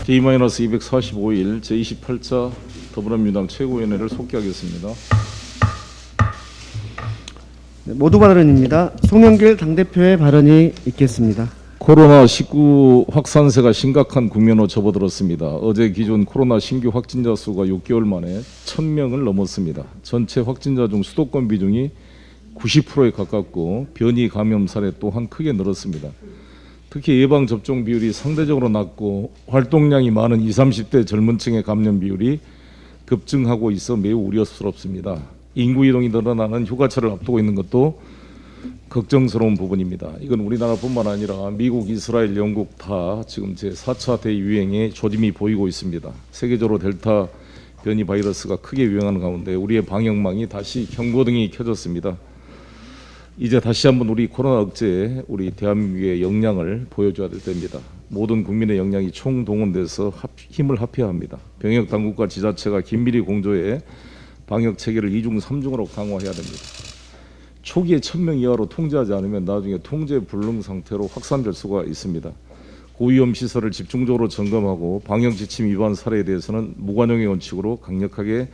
D-245일 제28차 더불어민주당 최고위원회를 속기하겠습니다. 네, 모두 발언입니다. 송영길 당대표의 발언이 있겠습니다. 코로나19 확산세가 심각한 국면으로 접어들었습니다. 어제 기준 코로나 신규 확진자 수가 6개월 만에 1,000명을 넘었습니다. 전체 확진자 중 수도권 비중이 90%에 가깝고 변이 감염 사례 또한 크게 늘었습니다. 특히 예방접종 비율이 상대적으로 낮고 활동량이 많은 20, 30대 젊은 층의 감염 비율이 급증하고 있어 매우 우려스럽습니다. 인구 이동이 늘어나는 휴가철을 앞두고 있는 것도 걱정스러운 부분입니다. 이건 우리나라뿐만 아니라 미국, 이스라엘, 영국 다 지금 제4차 대유행의 조짐이 보이고 있습니다. 세계적으로 델타 변이 바이러스가 크게 유행하는 가운데 우리의 방역망이 다시 경고등이 켜졌습니다. 이제 다시 한번 우리 코로나 억제에 우리 대한민국의 역량을 보여줘야 될 때입니다. 모든 국민의 역량이 총동원돼서 힘을 합해야 합니다. 병역 당국과 지자체가 긴밀히 공조해 방역 체계를 2중 3중으로 강화해야 됩니다. 초기에 1,000명 이하로 통제하지 않으면 나중에 통제 불능 상태로 확산될 수가 있습니다. 고위험 시설을 집중적으로 점검하고 방역 지침 위반 사례에 대해서는 무관용의 원칙으로 강력하게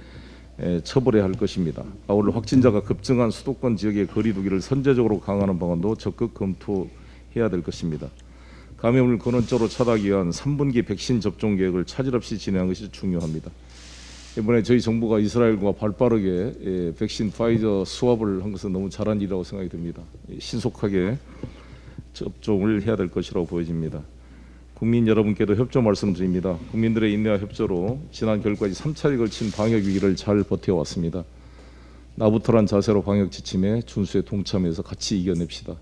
처벌해야 할 것입니다. 아울러 확진자가 급증한 수도권 지역의 거리 두기를 선제적으로 강화하는 방안도 적극 검토해야 될 것입니다. 감염을 근원적으로 차단하기 위한 3분기 백신 접종 계획을 차질 없이 진행하는 것이 중요합니다. 이번에 저희 정부가 이스라엘과 발빠르게 백신 파이저 수합을 한 것은 너무 잘한 일이라고 생각이 듭니다. 신속하게 접종을 해야 될 것이라고 보여집니다. 국민 여러분께도 협조 말씀드립니다. 국민들의 인내와 협조로 지난 겨울까지 3차례에 걸친 방역 위기를 잘 버텨왔습니다. 나부터란 자세로 방역 지침에 준수에 동참해서 같이 이겨냅시다.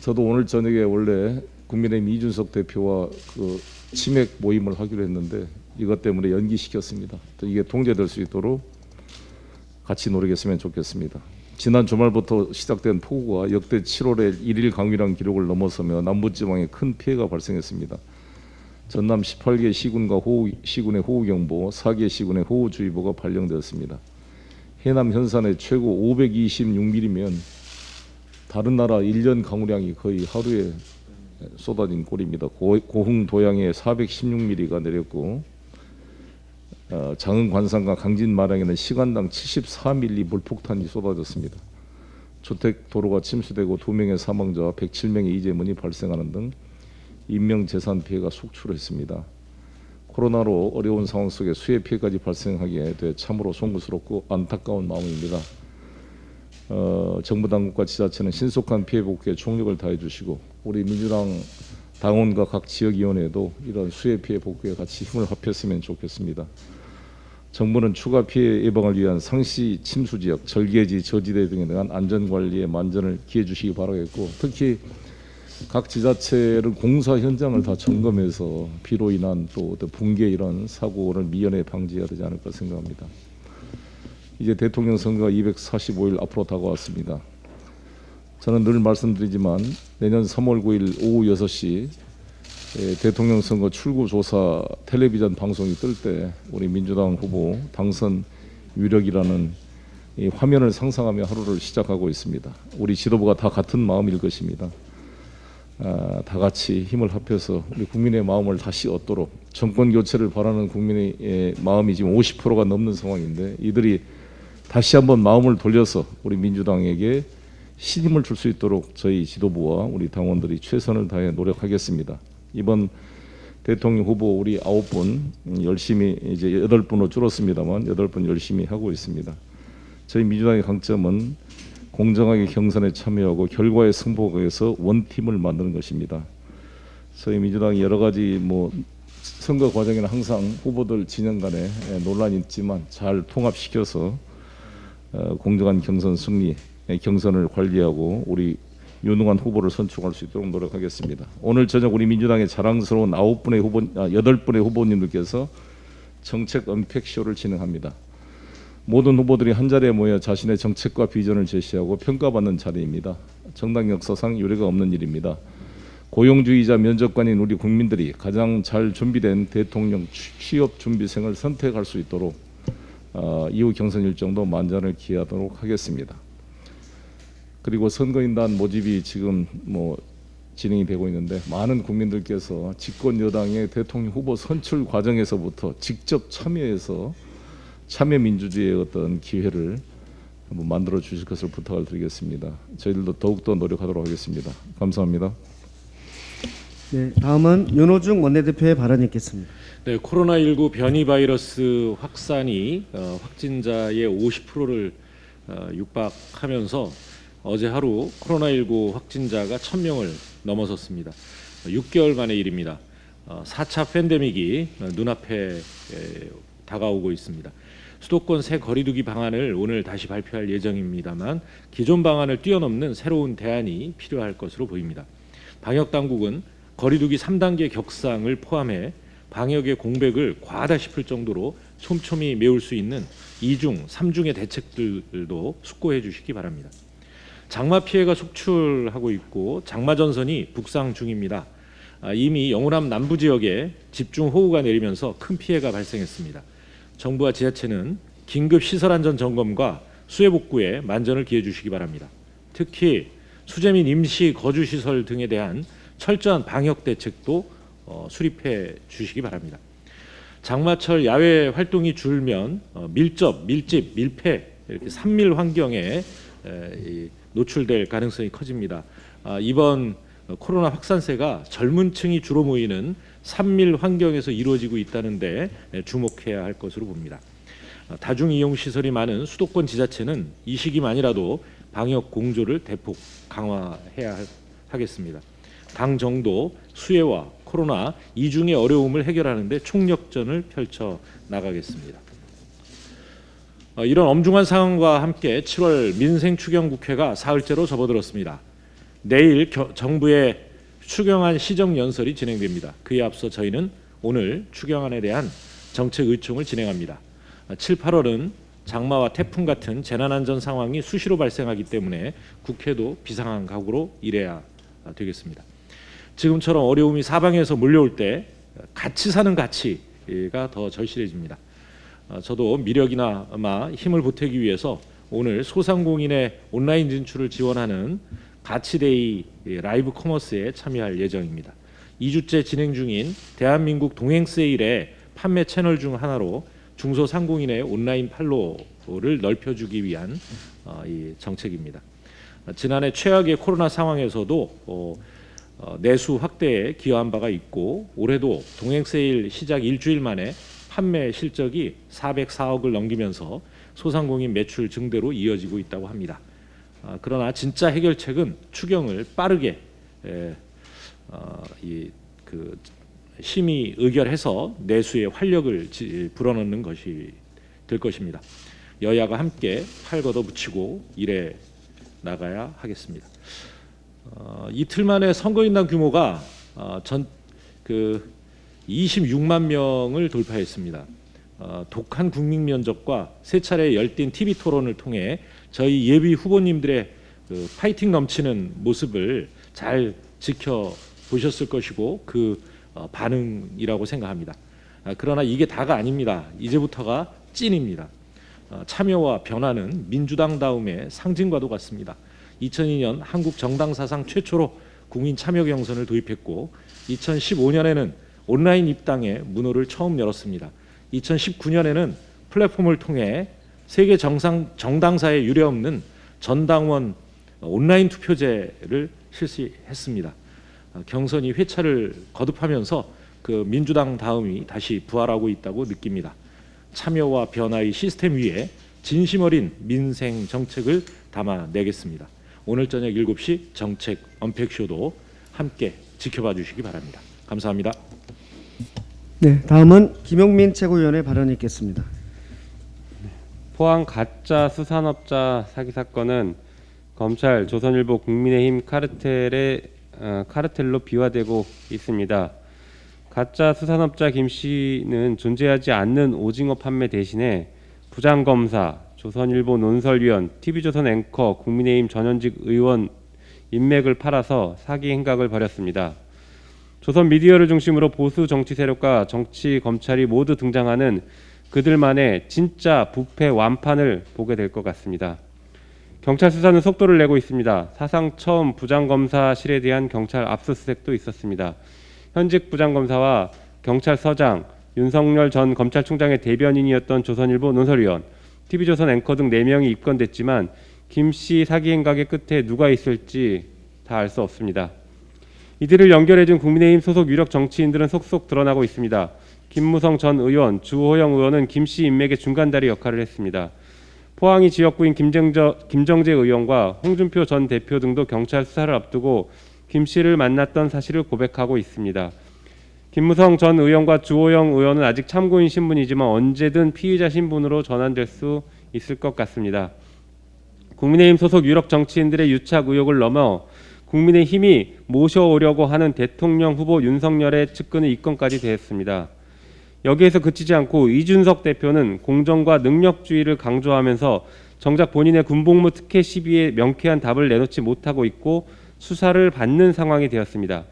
저도 오늘 저녁에 원래 국민의힘 이준석 대표와 그 치맥 모임을 하기로 했는데 이것 때문에 연기시켰습니다. 또 이게 통제될 수 있도록 같이 노력했으면 좋겠습니다. 지난 주말부터 시작된 폭우가 역대 7월의 1일 강우량 기록을 넘어서며 남부지방에 큰 피해가 발생했습니다. 전남 18개 시군과 시군의 호우경보, 4개 시군의 호우주의보가 발령되었습니다. 해남 현산의 최고 526mm면 다른 나라 1년 강우량이 거의 하루에 쏟아진 꼴입니다. 고흥 도양에 416mm가 내렸고 장흥 관산과 강진 마량에는 시간당 74mm 물폭탄이 쏟아졌습니다. 주택 도로가 침수되고 2명의 사망자와 107명의 이재문이 발생하는 등 인명재산 피해가 속출했습니다. 코로나로 어려운 상황 속에 수해 피해까지 발생하게 돼 참으로 송구스럽고 안타까운 마음입니다. 정부 당국과 지자체는 신속한 피해 복구에 총력을 다해 주시고 우리 민주당 당원과 각 지역위원회도 이런 수해 피해 복구에 같이 힘을 합했으면 좋겠습니다. 정부는 추가 피해 예방을 위한 상시 침수 지역, 절개지, 저지대 등에 대한 안전관리에 만전을 기해 주시기 바라겠고 특히 각 지자체를 공사 현장을 다 점검해서 비로 인한 또 붕괴 이런 사고를 미연에 방지해야 되지 않을까 생각합니다. 이제 대통령 선거가 245일 앞으로 다가왔습니다. 저는 늘 말씀드리지만 내년 3월 9일 오후 6시 대통령 선거 출구조사 텔레비전 방송이 뜰 때 우리 민주당 후보 당선 유력이라는 이 화면을 상상하며 하루를 시작하고 있습니다. 우리 지도부가 다 같은 마음일 것입니다. 다 같이 힘을 합해서 우리 국민의 마음을 다시 얻도록 정권 교체를 바라는 국민의 마음이 지금 50%가 넘는 상황인데 이들이 다시 한번 마음을 돌려서 우리 민주당에게 신임을 줄 수 있도록 저희 지도부와 우리 당원들이 최선을 다해 노력하겠습니다. 이번 대통령 후보 우리 9분 열심히 이제 8분으로 줄었습니다만 8분 열심히 하고 있습니다. 저희 민주당의 강점은 공정하게 경선에 참여하고 결과에 승복해서 원팀을 만드는 것입니다. 저희 민주당이 여러 가지 선거 과정에는 항상 후보들 진영 간에 논란이 있지만 잘 통합시켜서 공정한 경선 승리, 경선을 관리하고 우리 유능한 후보를 선출할 수 있도록 노력하겠습니다. 오늘 저녁 우리 민주당의 자랑스러운 8분의 후보님들께서 정책 언팩쇼를 진행합니다. 모든 후보들이 한자리에 모여 자신의 정책과 비전을 제시하고 평가받는 자리입니다. 정당 역사상 유례가 없는 일입니다. 고용주의자 면접관인 우리 국민들이 가장 잘 준비된 대통령 취업 준비생을 선택할 수 있도록 이후 경선 일정도 만전을 기하도록 하겠습니다. 그리고 선거인단 모집이 지금 진행이 되고 있는데 많은 국민들께서 집권 여당의 대통령 후보 선출 과정에서부터 직접 참여해서 참여 민주주의의 어떤 기회를 한번 만들어 주실 것을 부탁을 드리겠습니다. 저희들도 더욱더 노력하도록 하겠습니다. 감사합니다. 네, 다음은 윤호중 원내대표의 발언이 있겠습니다. 네, 코로나19 변이 바이러스 확산이 확진자의 50%를 육박하면서 어제 하루 코로나19 확진자가 1,000명을 넘어섰습니다. 6개월 만의 일입니다. 4차 팬데믹이 눈앞에 다가오고 있습니다. 수도권 새 거리두기 방안을 오늘 다시 발표할 예정입니다만 기존 방안을 뛰어넘는 새로운 대안이 필요할 것으로 보입니다. 방역 당국은 거리두기 3단계 격상을 포함해 방역의 공백을 과하다 싶을 정도로 촘촘히 메울 수 있는 2중, 3중의 대책들도 숙고해 주시기 바랍니다. 장마 피해가 속출하고 있고 장마 전선이 북상 중입니다. 이미 영호남 남부 지역에 집중 호우가 내리면서 큰 피해가 발생했습니다. 정부와 지자체는 긴급 시설 안전 점검과 수해 복구에 만전을 기해 주시기 바랍니다. 특히 수재 및 임시 거주 시설 등에 대한 철저한 방역 대책도 수립해 주시기 바랍니다. 장마철 야외 활동이 줄면 밀접, 밀집, 밀폐 이렇게 산밀 환경에 노출될 가능성이 커집니다. 이번 코로나 확산세가 젊은 층이 주로 모이는 산밀 환경에서 이루어지고 있다는데 주목해야 할 것으로 봅니다. 다중이용 시설이 많은 수도권 지자체는 이 시기만이라도 방역 공조를 대폭 강화해야 하겠습니다. 당 정도 수해와 코로나 이중의 어려움을 해결하는 데 총력전을 펼쳐 나가겠습니다. 이런 엄중한 상황과 함께 7월 민생추경국회가 사흘째로 접어들었습니다. 내일 정부의 추경안 시정연설이 진행됩니다. 그에 앞서 저희는 오늘 추경안에 대한 정책 의총을 진행합니다. 7, 8월은 장마와 태풍 같은 재난안전 상황이 수시로 발생하기 때문에 국회도 비상한 각오로 일해야 되겠습니다. 지금처럼 어려움이 사방에서 몰려올 때 같이 사는 가치가 더 절실해집니다. 저도 미력이나마 힘을 보태기 위해서 오늘 소상공인의 온라인 진출을 지원하는 가치데이 라이브 커머스에 참여할 예정입니다. 2주째 진행 중인 대한민국 동행세일의 판매 채널 중 하나로 중소상공인의 온라인 판로를 넓혀주기 위한 이 정책입니다. 지난해 최악의 코로나 상황에서도 내수 확대에 기여한 바가 있고 올해도 동행세일 시작 일주일 만에 판매 실적이 404억을 넘기면서 소상공인 매출 증대로 이어지고 있다고 합니다. 그러나 진짜 해결책은 추경을 빠르게 심의 의결해서 내수에 활력을 불어넣는 것이 될 것입니다. 여야가 함께 팔 걷어붙이고 일해 나가야 하겠습니다. 이틀 만에 선거인단 규모가 26만 명을 돌파했습니다. 독한 국민 면접과 세 차례 열띤 TV 토론을 통해 저희 예비 후보님들의 파이팅 넘치는 모습을 잘 지켜보셨을 것이고 그 반응이라고 생각합니다. 그러나 이게 다가 아닙니다. 이제부터가 찐입니다. 참여와 변화는 민주당 다음의 상징과도 같습니다. 2002년 한국 정당 사상 최초로 국민 참여 경선을 도입했고 2015년에는 온라인 입당의 문호를 처음 열었습니다. 2019년에는 플랫폼을 통해 세계 정당사에 유례없는 전당원 온라인 투표제를 실시했습니다. 경선이 회차를 거듭하면서 그 민주당 다음이 다시 부활하고 있다고 느낍니다. 참여와 변화의 시스템 위에 진심 어린 민생 정책을 담아내겠습니다. 오늘 저녁 7시 정책 언팩쇼도 함께 지켜봐 주시기 바랍니다. 감사합니다. 네, 다음은 김용민 최고위원의 발언이 있겠습니다. 포항 가짜 수산업자 사기 사건은 검찰, 조선일보, 국민의힘 카르텔로 비화되고 있습니다. 가짜 수산업자 김 씨는 존재하지 않는 오징어 판매 대신에 부장검사, 조선일보 논설위원, TV조선 앵커, 국민의힘 전현직 의원 인맥을 팔아서 사기 행각을 벌였습니다. 조선 미디어를 중심으로 보수 정치 세력과 정치 검찰이 모두 등장하는 그들만의 진짜 부패 완판을 보게 될 것 같습니다. 경찰 수사는 속도를 내고 있습니다. 사상 처음 부장검사실에 대한 경찰 압수수색도 있었습니다. 현직 부장검사와 경찰서장, 윤석열 전 검찰총장의 대변인이었던 조선일보 논설위원, TV조선 앵커 등 4명이 입건됐지만 김씨 사기 행각의 끝에 누가 있을지 다 알 수 없습니다. 이들을 연결해준 국민의힘 소속 유력 정치인들은 속속 드러나고 있습니다. 김무성 전 의원, 주호영 의원은 김씨 인맥의 중간다리 역할을 했습니다. 포항이 지역구인 김정재 의원과 홍준표 전 대표 등도 경찰 수사를 앞두고 김씨를 만났던 사실을 고백하고 있습니다. 김무성 전 의원과 주호영 의원은 아직 참고인 신분이지만 언제든 피의자 신분으로 전환될 수 있을 것 같습니다. 국민의힘 소속 유력 정치인들의 유착 의혹을 넘어 국민의힘이 모셔오려고 하는 대통령 후보 윤석열의 측근의 입건까지 됐습니다. 여기에서 그치지 않고 이준석 대표는 공정과 능력주의를 강조하면서 정작 본인의 군복무 특혜 시비에 명쾌한 답을 내놓지 못하고 있고 수사를 받는 상황이 되었습니다.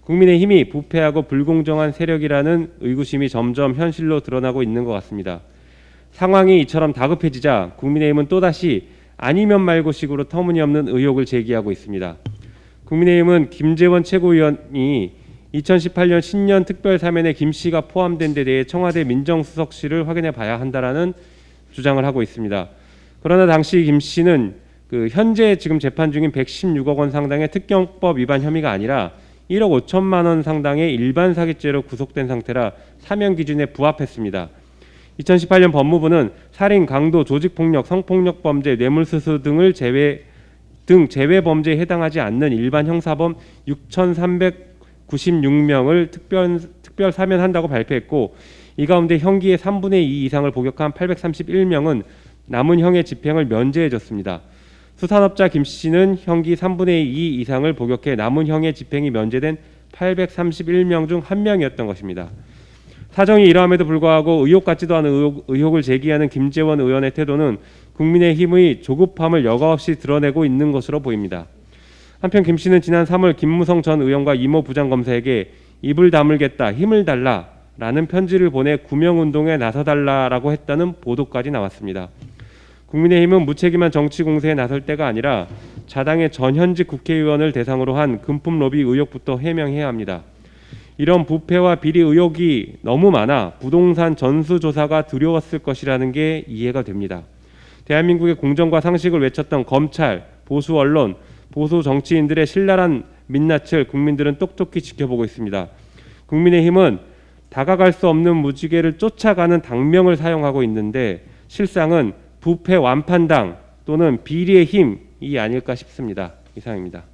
국민의힘이 부패하고 불공정한 세력이라는 의구심이 점점 현실로 드러나고 있는 것 같습니다. 상황이 이처럼 다급해지자 국민의힘은 또다시 아니면 말고식으로 터무니없는 의혹을 제기하고 있습니다. 국민의힘은 김재원 최고위원이 2018년 신년 특별 사면에 김 씨가 포함된 데 대해 청와대 민정수석실을 확인해 봐야 한다라는 주장을 하고 있습니다. 그러나 당시 김 씨는 현재 지금 재판 중인 116억 원 상당의 특경법 위반 혐의가 아니라 1억 5천만 원 상당의 일반 사기죄로 구속된 상태라 사면 기준에 부합했습니다. 2018년 법무부는 살인, 강도, 조직폭력, 성폭력 범죄, 뇌물수수 등을 제외 범죄에 해당하지 않는 일반 형사범 6,396명을 특별 사면한다고 발표했고 이 가운데 형기의 3분의 2 이상을 복역한 831명은 남은 형의 집행을 면제해줬습니다. 수산업자 김 씨는 형기 3분의 2 이상을 복역해 남은 형의 집행이 면제된 831명 중 1명이었던 것입니다. 사정이 이러함에도 불구하고 의혹 같지도 않은 의혹을 제기하는 김재원 의원의 태도는 국민의힘의 조급함을 여과없이 드러내고 있는 것으로 보입니다. 한편 김 씨는 지난 3월 김무성 전 의원과 이모 부장검사에게 입을 다물겠다, 힘을 달라라는 편지를 보내 구명운동에 나서달라라고 했다는 보도까지 나왔습니다. 국민의힘은 무책임한 정치 공세에 나설 때가 아니라 자당의 전현직 국회의원을 대상으로 한 금품 로비 의혹부터 해명해야 합니다. 이런 부패와 비리 의혹이 너무 많아 부동산 전수조사가 두려웠을 것이라는 게 이해가 됩니다. 대한민국의 공정과 상식을 외쳤던 검찰, 보수 언론, 보수 정치인들의 신랄한 민낯을 국민들은 똑똑히 지켜보고 있습니다. 국민의힘은 다가갈 수 없는 무지개를 쫓아가는 당명을 사용하고 있는데 실상은 부패 완판당 또는 비리의 힘이 아닐까 싶습니다. 이상입니다.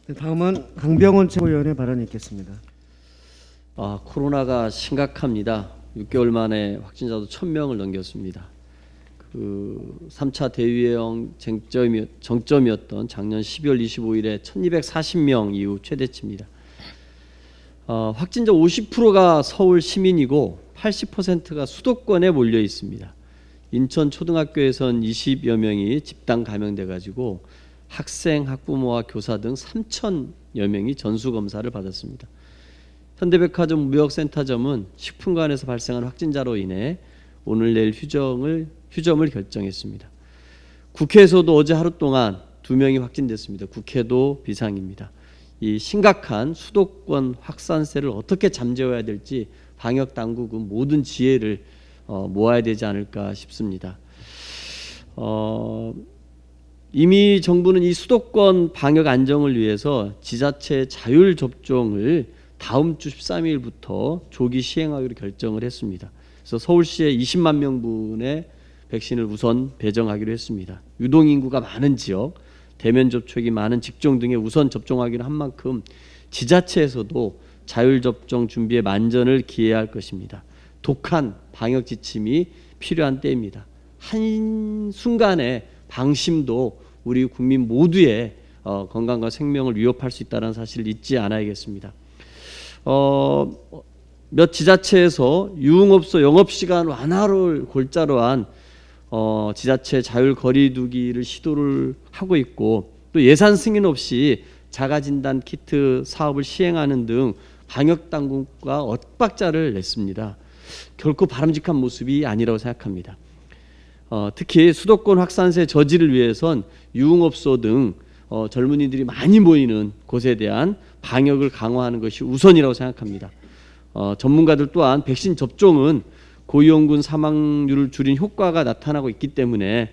네, 다음은 강병원 최고위원의 발언이 있겠습니다. 코로나가 심각합니다. 6개월 만에 확진자도 1,000명을 넘겼습니다. 3차 대유행 정점이었던 작년 12월 25일에 1,240명 이후 최대치입니다. 확진자 50%가 서울 시민이고 80%가 수도권에 몰려 있습니다. 인천 초등학교에선 20여 명이 집단 감염돼 가지고 학생, 학부모와 교사 등 3,000여 명이 전수검사를 받았습니다. 현대백화점 무역센터점은 식품관에서 발생한 확진자로 인해 오늘 내일 휴점을 결정했습니다. 국회에서도 어제 하루 동안 2명이 확진됐습니다. 국회도 비상입니다. 이 심각한 수도권 확산세를 어떻게 잠재워야 될지 방역 당국은 모든 지혜를 모아야 되지 않을까 싶습니다. 이미 정부는 이 수도권 방역 안정을 위해서 지자체 자율 접종을 다음 주 13일부터 조기 시행하기로 결정을 했습니다. 그래서 서울시에 20만 명분의 백신을 우선 배정하기로 했습니다. 유동 인구가 많은 지역, 대면 접촉이 많은 직종 등에 우선 접종하기로 한 만큼 지자체에서도 자율 접종 준비에 만전을 기해야 할 것입니다. 독한 방역 지침이 필요한 때입니다. 한순간의 방심도 우리 국민 모두의 건강과 생명을 위협할 수 있다는 사실을 잊지 않아야겠습니다. 몇 지자체에서 유흥업소 영업시간 완화를 골자로 한 지자체 자율 거리두기를 시도를 하고 있고 또 예산 승인 없이 자가진단 키트 사업을 시행하는 등 방역당국과 엇박자를 냈습니다. 결코 바람직한 모습이 아니라고 생각합니다. 특히 수도권 확산세 저지를 위해선 유흥업소 등 젊은이들이 많이 모이는 곳에 대한 방역을 강화하는 것이 우선이라고 생각합니다. 전문가들 또한 백신 접종은 고위험군 사망률을 줄인 효과가 나타나고 있기 때문에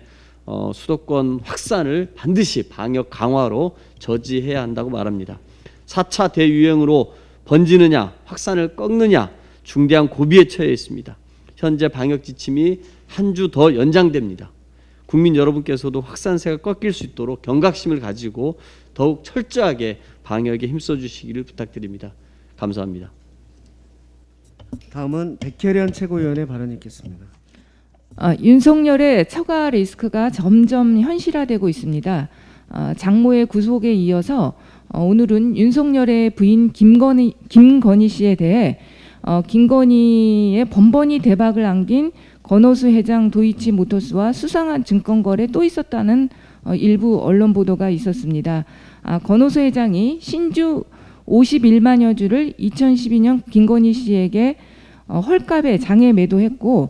수도권 확산을 반드시 방역 강화로 저지해야 한다고 말합니다. 4차 대유행으로 번지느냐 확산을 꺾느냐 중대한 고비에 처해 있습니다. 현재 방역 지침이 한 주 더 연장됩니다. 국민 여러분께서도 확산세가 꺾일 수 있도록 경각심을 가지고 더욱 철저하게 방역에 힘써 주시기를 부탁드립니다. 감사합니다. 다음은 백혜련 최고위원의 발언이 있겠습니다. 윤석열의 처가 리스크가 점점 현실화되고 있습니다. 장모의 구속에 이어서 오늘은 윤석열의 부인 김건희 씨에 대해 김건희의 번번이 대박을 안긴 건호수 회장 도이치모터스와 수상한 증권거래 또 있었다는 일부 언론 보도가 있었습니다. 건호수 회장이 신주 51만여 주를 2012년 김건희 씨에게 헐값에 장에 매도했고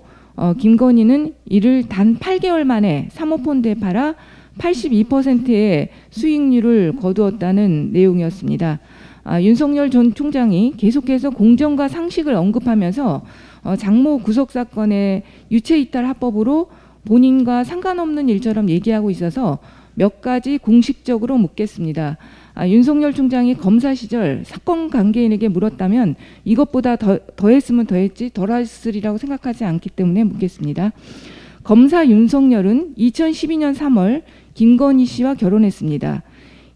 김건희는 이를 단 8개월 만에 사모펀드에 팔아 82%의 수익률을 거두었다는 내용이었습니다. 윤석열 전 총장이 계속해서 공정과 상식을 언급하면서 장모 구속 사건의 유체이탈 합법으로 본인과 상관없는 일처럼 얘기하고 있어서 몇 가지 공식적으로 묻겠습니다. 윤석열 총장이 검사 시절 사건 관계인에게 물었다면 이것보다 더했으면 더했지 덜했으리라고 생각하지 않기 때문에 묻겠습니다. 검사 윤석열은 2012년 3월 김건희 씨와 결혼했습니다.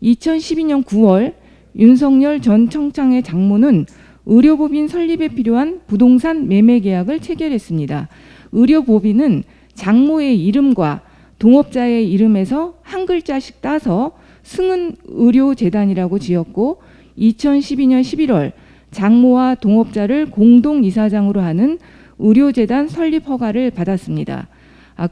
2012년 9월 윤석열 전 청장의 장모는 의료법인 설립에 필요한 부동산 매매 계약을 체결했습니다. 의료법인은 장모의 이름과 동업자의 이름에서 한 글자씩 따서 승은의료재단이라고 지었고 2012년 11월 장모와 동업자를 공동이사장으로 하는 의료재단 설립 허가를 받았습니다.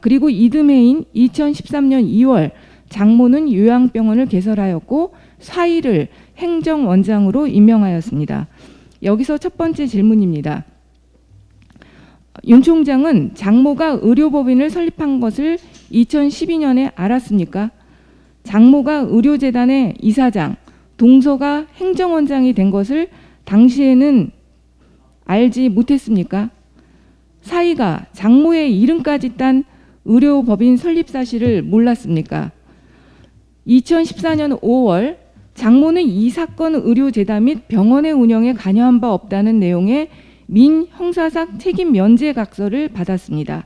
그리고 이듬해인 2013년 2월 장모는 요양병원을 개설하였고 사의를 행정원장으로 임명하였습니다. 여기서 첫 번째 질문입니다. 윤 총장은 장모가 의료법인을 설립한 것을 2012년에 알았습니까? 장모가 의료재단의 이사장, 동서가 행정원장이 된 것을 당시에는 알지 못했습니까? 사위가 장모의 이름까지 딴 의료법인 설립 사실을 몰랐습니까? 2014년 5월 장모는 이 사건 의료재단 및 병원의 운영에 관여한 바 없다는 내용의 민형사상 책임 면제 각서를 받았습니다.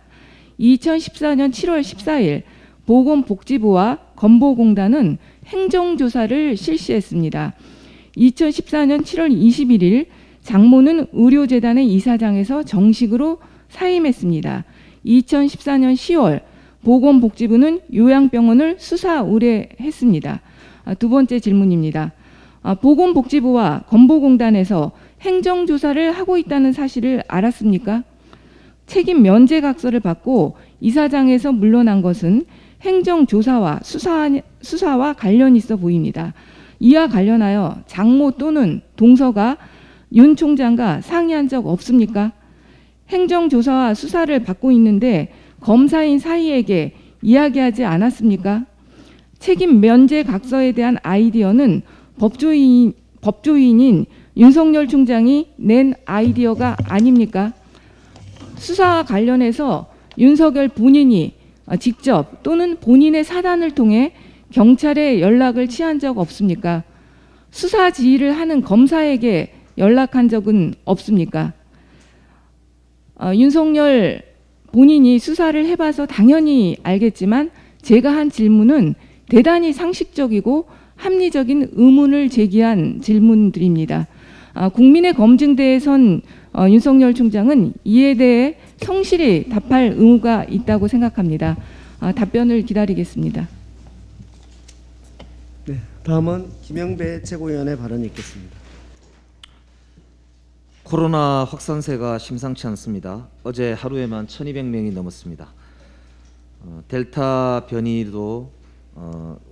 2014년 7월 14일 보건복지부와 건보공단은 행정조사를 실시했습니다. 2014년 7월 21일 장모는 의료재단의 이사장에서 정식으로 사임했습니다. 2014년 10월 보건복지부는 요양병원을 수사 의뢰했습니다. 두 번째 질문입니다. 보건복지부와 건보공단에서 행정조사를 하고 있다는 사실을 알았습니까? 책임 면제 각서를 받고 이사장에서 물러난 것은 행정조사와 수사와 관련이 있어 보입니다. 이와 관련하여 장모 또는 동서가 윤 총장과 상의한 적 없습니까? 행정조사와 수사를 받고 있는데 검사인 사이에게 이야기하지 않았습니까? 책임 면제 각서에 대한 아이디어는 법조인인 윤석열 총장이 낸 아이디어가 아닙니까? 수사와 관련해서 윤석열 본인이 직접 또는 본인의 사단을 통해 경찰에 연락을 취한 적 없습니까? 수사 지휘를 하는 검사에게 연락한 적은 없습니까? 윤석열 본인이 수사를 해봐서 당연히 알겠지만 제가 한 질문은 대단히 상식적이고 합리적인 의문을 제기한 질문들입니다. 국민의 검증대에 선 윤석열 총장은 이에 대해 성실히 답할 의무가 있다고 생각합니다. 답변을 기다리겠습니다. 네, 다음은 김영배 최고위원의 발언이 있겠습니다. 코로나 확산세가 심상치 않습니다. 어제 하루에만 1,200명이 넘었습니다. 델타 변이도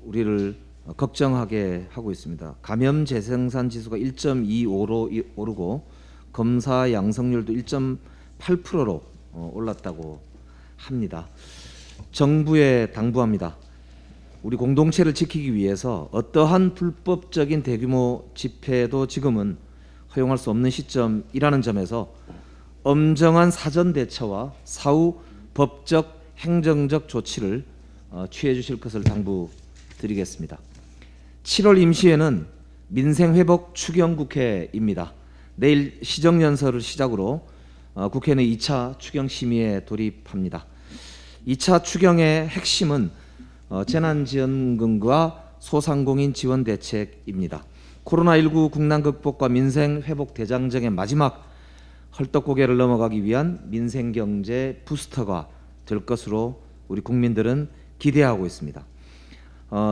우리를 걱정하게 하고 있습니다. 감염 재생산 지수가 1.25로 오르고 검사 양성률도 1.8%로 올랐다고 합니다. 정부에 당부합니다. 우리 공동체를 지키기 위해서 어떠한 불법적인 대규모 집회도 지금은 허용할 수 없는 시점이라는 점에서 엄정한 사전 대처와 사후 법적 행정적 조치를 취해 주실 것을 당부드리겠습니다. 7월 임시회는 민생회복 추경국회입니다. 내일 시정연설을 시작으로 국회는 2차 추경심의에 돌입합니다. 2차 추경의 핵심은 재난지원금과 소상공인 지원 대책입니다. 코로나19 국난 극복과 민생회복 대장정의 마지막 헐떡고개를 넘어가기 위한 민생경제 부스터가 될 것으로 우리 국민들은 기대하고 있습니다.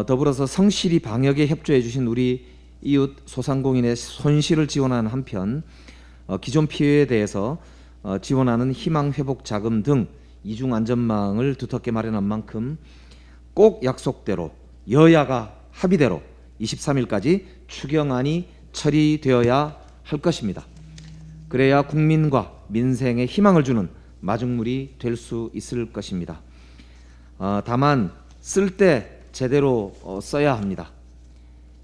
더불어서 성실히 방역에 협조해 주신 우리 이웃 소상공인의 손실을 지원하는 한편 기존 피해에 대해서 지원하는 희망회복자금 등 이중 안전망을 두텁게 마련한 만큼 꼭 약속대로 여야가 합의대로 23일까지 추경안이 처리되어야 할 것입니다. 그래야 국민과 민생에 희망을 주는 마중물이 될 수 있을 것입니다. 다만 쓸 때 제대로 써야 합니다.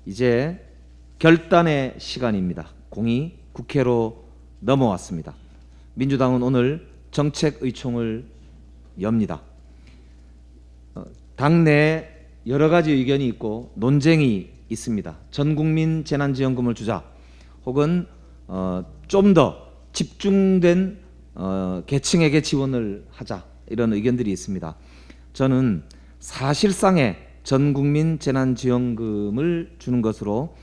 이제 결단의 시간입니다. 공이 국회로 넘어왔습니다. 민주당은 오늘 정책의총을 엽니다. 당내에 여러 가지 의견이 있고 논쟁이 있습니다. 전국민 재난지원금을 주자 혹은 좀 더 집중된 계층에게 지원을 하자 이런 의견들이 있습니다. 저는 사실상의 전국민 재난지원금을 주는 것으로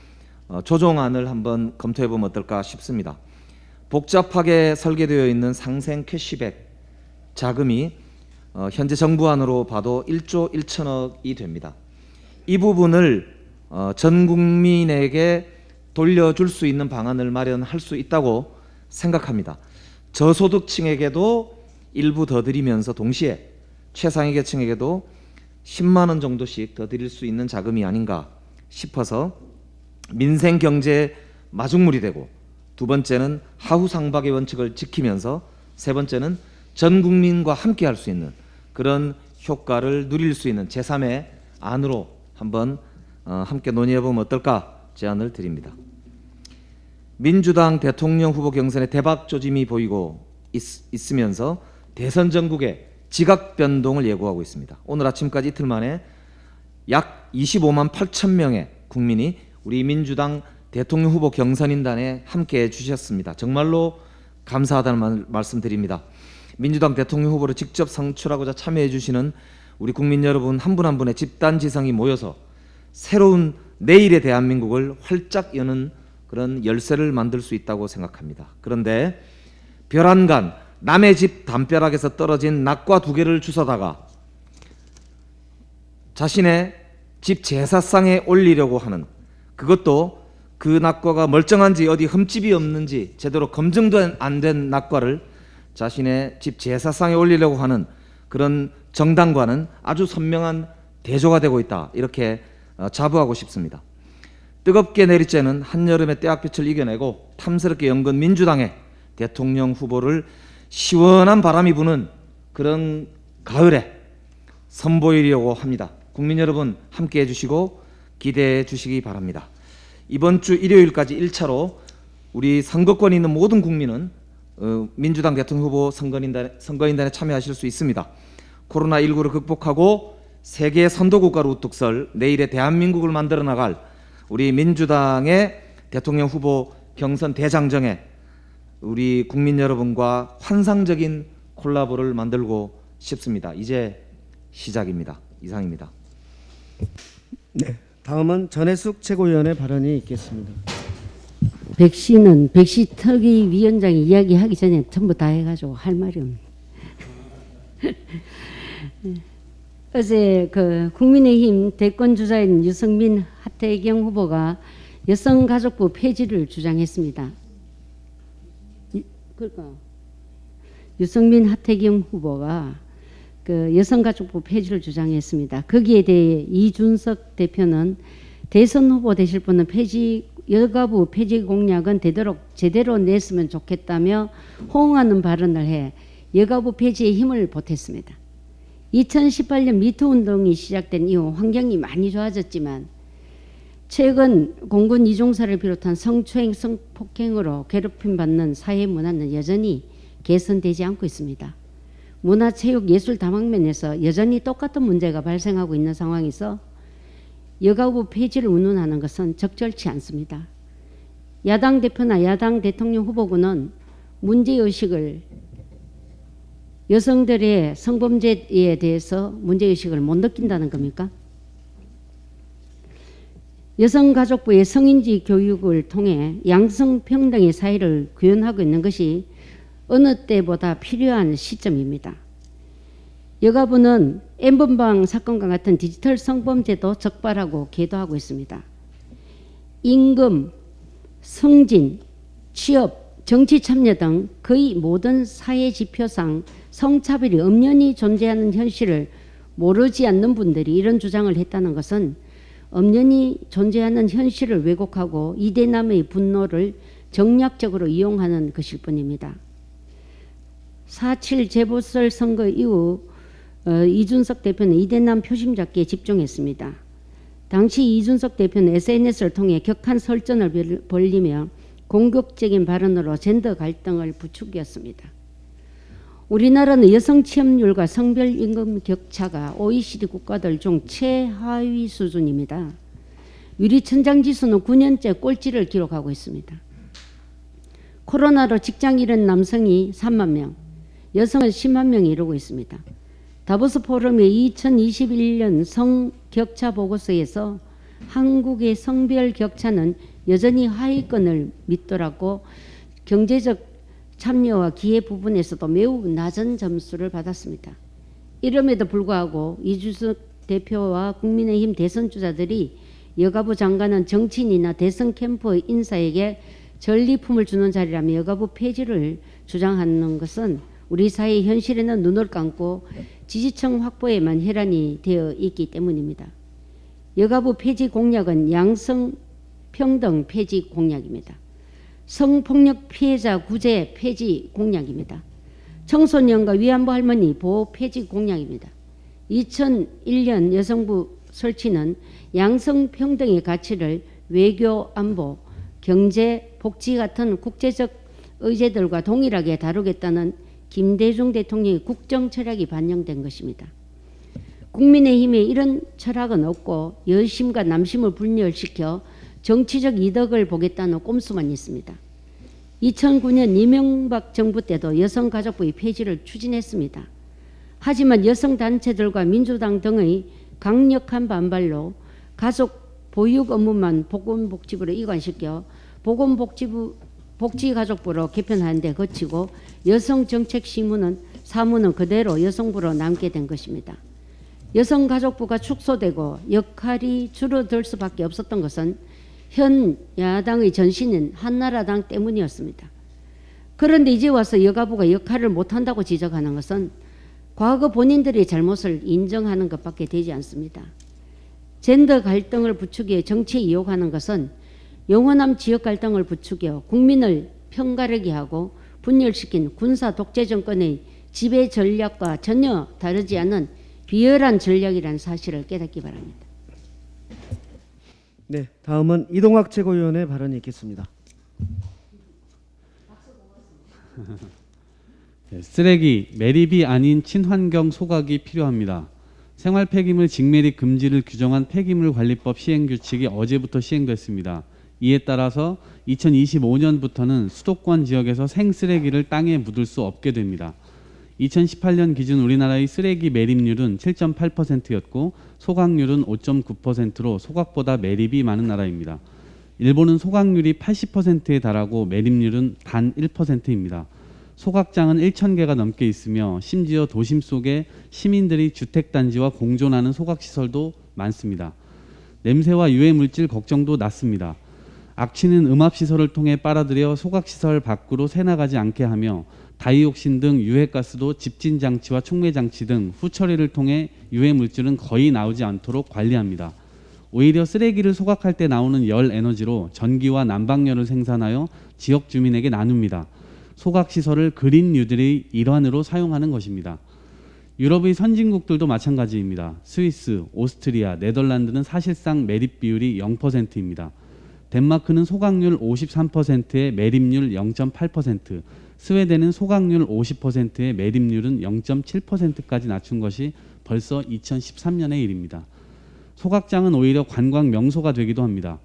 조정안을 한번 검토해보면 어떨까 싶습니다. 복잡하게 설계되어 있는 상생 캐시백 자금이 현재 정부안으로 봐도 1조 1천억이 됩니다. 이 부분을 전 국민에게 돌려줄 수 있는 방안을 마련할 수 있다고 생각합니다. 저소득층에게도 일부 더 드리면서 동시에 최상위 계층에게도 10만 원 정도씩 더 드릴 수 있는 자금이 아닌가 싶어서 민생 경제의 마중물이 되고, 두 번째는 하후 상박의 원칙을 지키면서 세 번째는 전 국민과 함께 할 수 있는 그런 효과를 누릴 수 있는 제3의 안으로 한번 함께 논의해보면 어떨까 제안을 드립니다. 민주당 대통령 후보 경선에 대박 조짐이 보이고 있으면서 대선 전국에 지각 변동을 예고하고 있습니다. 오늘 아침까지 이틀 만에 약 25만 8천 명의 국민이 우리 민주당 대통령 후보 경선인단에 함께해 주셨습니다. 정말로 감사하다는 말씀드립니다. 민주당 대통령 후보를 직접 선출하고자 참여해 주시는 우리 국민 여러분 한 분 한 분의 집단 지성이 모여서 새로운 내일의 대한민국을 활짝 여는 그런 열쇠를 만들 수 있다고 생각합니다. 그런데 벼란간 남의 집 담벼락에서 떨어진 낙과 두 개를 주워다가 자신의 집 제사상에 올리려고 하는, 그것도 그 낙과가 멀쩡한지 어디 흠집이 없는지 제대로 검증도 안 된 낙과를 자신의 집 제사상에 올리려고 하는 그런 정당과는 아주 선명한 대조가 되고 있다, 이렇게 자부하고 싶습니다. 뜨겁게 내리쬐는 한여름의 떼약볕을 이겨내고 탐스럽게 연근 민주당의 대통령 후보를 시원한 바람이 부는 그런 가을에 선보이려고 합니다. 국민 여러분 함께해 주시고 기대해 주시기 바랍니다. 이번 주 일요일까지 1차로 우리 선거권이 있는 모든 국민은 민주당 대통령 후보 선거인단에 참여하실 수 있습니다. 코로나19를 극복하고 세계 선도국가로 우뚝 설 내일의 대한민국을 만들어 나갈 우리 민주당의 대통령 후보 경선 대장정에 우리 국민 여러분과 환상적인 콜라보를 만들고 싶습니다. 이제 시작입니다. 이상입니다. 네, 다음은 전해숙 최고위원의 발언이 있겠습니다. 백신은 백시특위 위원장이 이야기하기 전에 전부 다 해가지고 할 말이 없네. 어제 국민의힘 대권 주자인 유승민 하태경 후보가 여성가족부 폐지를 주장했습니다. 그러니까 유승민 하태경 후보가 여성가족부 폐지를 주장했습니다. 거기에 대해 이준석 대표는 대선 후보 되실 분은 여가부 폐지 공약은 되도록 제대로 냈으면 좋겠다며 호응하는 발언을 해 여가부 폐지에 힘을 보탰습니다. 2018년 미투 운동이 시작된 이후 환경이 많이 좋아졌지만 최근 공군 이중사를 비롯한 성추행, 성폭행으로 괴롭힘 받는 사회 문화는 여전히 개선되지 않고 있습니다. 문화, 체육, 예술 다방면에서 여전히 똑같은 문제가 발생하고 있는 상황에서 여가부 폐지를 운운하는 것은 적절치 않습니다. 야당 대표나 야당 대통령 후보군은 문제의식을 여성들의 성범죄에 대해서 문제의식을 못 느낀다는 겁니까? 여성가족부의 성인지 교육을 통해 양성평등의 사회를 구현하고 있는 것이 어느 때보다 필요한 시점입니다. 여가부는 N번방 사건과 같은 디지털 성범죄도 적발하고 계도하고 있습니다. 임금, 승진, 취업, 정치 참여 등 거의 모든 사회 지표상 성차별이 엄연히 존재하는 현실을 모르지 않는 분들이 이런 주장을 했다는 것은 엄연히 존재하는 현실을 왜곡하고 이대남의 분노를 정략적으로 이용하는 것일 뿐입니다. 4.7 재보궐 선거 이후 이준석 대표는 이대남 표심 잡기에 집중했습니다. 당시 이준석 대표는 SNS를 통해 격한 설전을 벌이며 공격적인 발언으로 젠더 갈등을 부추겼습니다. 우리나라는 여성 취업률과 성별 임금 격차가 OECD 국가들 중 최하위 수준입니다. 유리천장지수는 9년째 꼴찌를 기록하고 있습니다. 코로나로 직장 잃은 남성이 3만 명, 여성은 10만 명이 이루고 있습니다. 다보스 포럼의 2021년 성격차 보고서에서 한국의 성별 격차는 여전히 하위권을 밑돌았고 경제적 참여와 기회 부분에서도 매우 낮은 점수를 받았습니다. 이름에도 불구하고 이준석 대표와 국민의힘 대선 주자들이 여가부 장관은 정치인이나 대선 캠프 인사에게 전리품을 주는 자리라며 여가부 폐지를 주장하는 것은 우리 사회의 현실에는 눈을 감고 지지층 확보에만 혈안이 되어 있기 때문입니다. 여가부 폐지 공약은 양성평등 폐지 공약입니다. 성폭력 피해자 구제 폐지 공약입니다. 청소년과 위안부 할머니 보호 폐지 공약입니다. 2001년 여성부 설치는 양성평등의 가치를 외교, 안보, 경제, 복지 같은 국제적 의제들과 동일하게 다루겠다는 김대중 대통령의 국정 철학이 반영된 것입니다. 국민의힘에 이런 철학은 없고 여심과 남심을 분열시켜 정치적 이득을 보겠다는 꼼수만 있습니다. 2009년 이명박 정부 때도 여성가족부의 폐지를 추진했습니다. 하지만 여성단체들과 민주당 등의 강력한 반발로 가족 보육 업무만 보건복지부로 이관시켜 복지가족부로 개편하는 데 거치고 사무는 그대로 여성부로 남게 된 것입니다. 여성가족부가 축소되고 역할이 줄어들 수밖에 없었던 것은 현 야당의 전신인 한나라당 때문이었습니다. 그런데 이제 와서 여가부가 역할을 못한다고 지적하는 것은 과거 본인들의 잘못을 인정하는 것밖에 되지 않습니다. 젠더 갈등을 부추겨 정치에 이용하는 것은 영원한 지역 갈등을 부추겨 국민을 편가르게 하고 분열시킨 군사 독재 정권의 지배 전략과 전혀 다르지 않은 비열한 전략이라는 사실을 깨닫기 바랍니다. 네, 다음은 이동학 최고위원의 발언이 있겠습니다. 쓰레기, 매립이 아닌 친환경 소각이 필요합니다. 생활 폐기물 직매립 금지를 규정한 폐기물관리법 시행규칙이 어제부터 시행됐습니다. 이에 따라서 2025년부터는 수도권 지역에서 생쓰레기를 땅에 묻을 수 없게 됩니다. 2018년 기준 우리나라의 쓰레기 매립률은 7.8%였고 소각률은 5.9%로 소각보다 매립이 많은 나라입니다. 일본은 소각률이 80%에 달하고 매립률은 단 1%입니다. 소각장은 1,000개가 넘게 있으며 심지어 도심 속에 시민들이 주택단지와 공존하는 소각시설도 많습니다. 냄새와 유해물질 걱정도 낮습니다. 악취는 음압시설을 통해 빨아들여 소각시설 밖으로 새나가지 않게 하며 다이옥신 등 유해가스도 집진장치와 촉매장치 등 후처리를 통해 유해물질은 거의 나오지 않도록 관리합니다. 오히려 쓰레기를 소각할 때 나오는 열 에너지로 전기와 난방열을 생산하여 지역 주민에게 나눕니다. 소각시설을 그린 뉴딜의 일환으로 사용하는 것입니다. 유럽의 선진국들도 마찬가지입니다. 스위스, 오스트리아, 네덜란드는 사실상 매립 비율이 0%입니다. 덴마크는 소각률 53%에 매립률 0.8%, 스웨덴은 소각률 50%에 매립률은 0.7%까지 낮춘 것이 벌써 2013년의 일입니다. 소각장은 오히려 관광 명소가 되기도 합니다.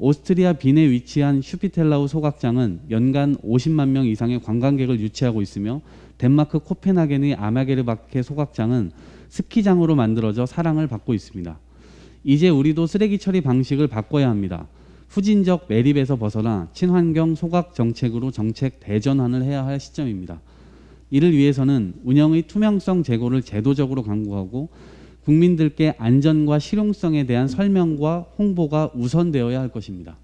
오스트리아 빈에 위치한 슈피텔라우 소각장은 연간 50만 명 이상의 관광객을 유치하고 있으며 덴마크 코펜하겐의 아마게르바케 소각장은 스키장으로 만들어져 사랑을 받고 있습니다. 이제 우리도 쓰레기 처리 방식을 바꿔야 합니다. 후진적 매립에서 벗어나 친환경 소각 정책으로 정책 대전환을 해야 할 시점입니다. 이를 위해서는 운영의 투명성 제고를 제도적으로 강구하고 국민들께 안전과 실용성에 대한 설명과 홍보가 우선되어야 할 것입니다.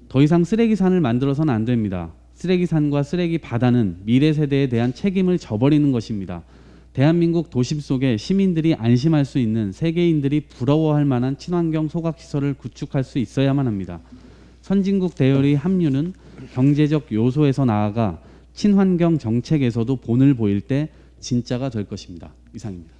더 이상 쓰레기산을 만들어서는 안 됩니다. 쓰레기산과 쓰레기 바다는 미래 세대에 대한 책임을 져버리는 것입니다. 대한민국 도심 속에 시민들이 안심할 수 있는 세계인들이 부러워할 만한 친환경 소각시설을 구축할 수 있어야만 합니다. 선진국 대열의 합류는 경제적 요소에서 나아가 친환경 정책에서도 본을 보일 때 진짜가 될 것입니다. 이상입니다.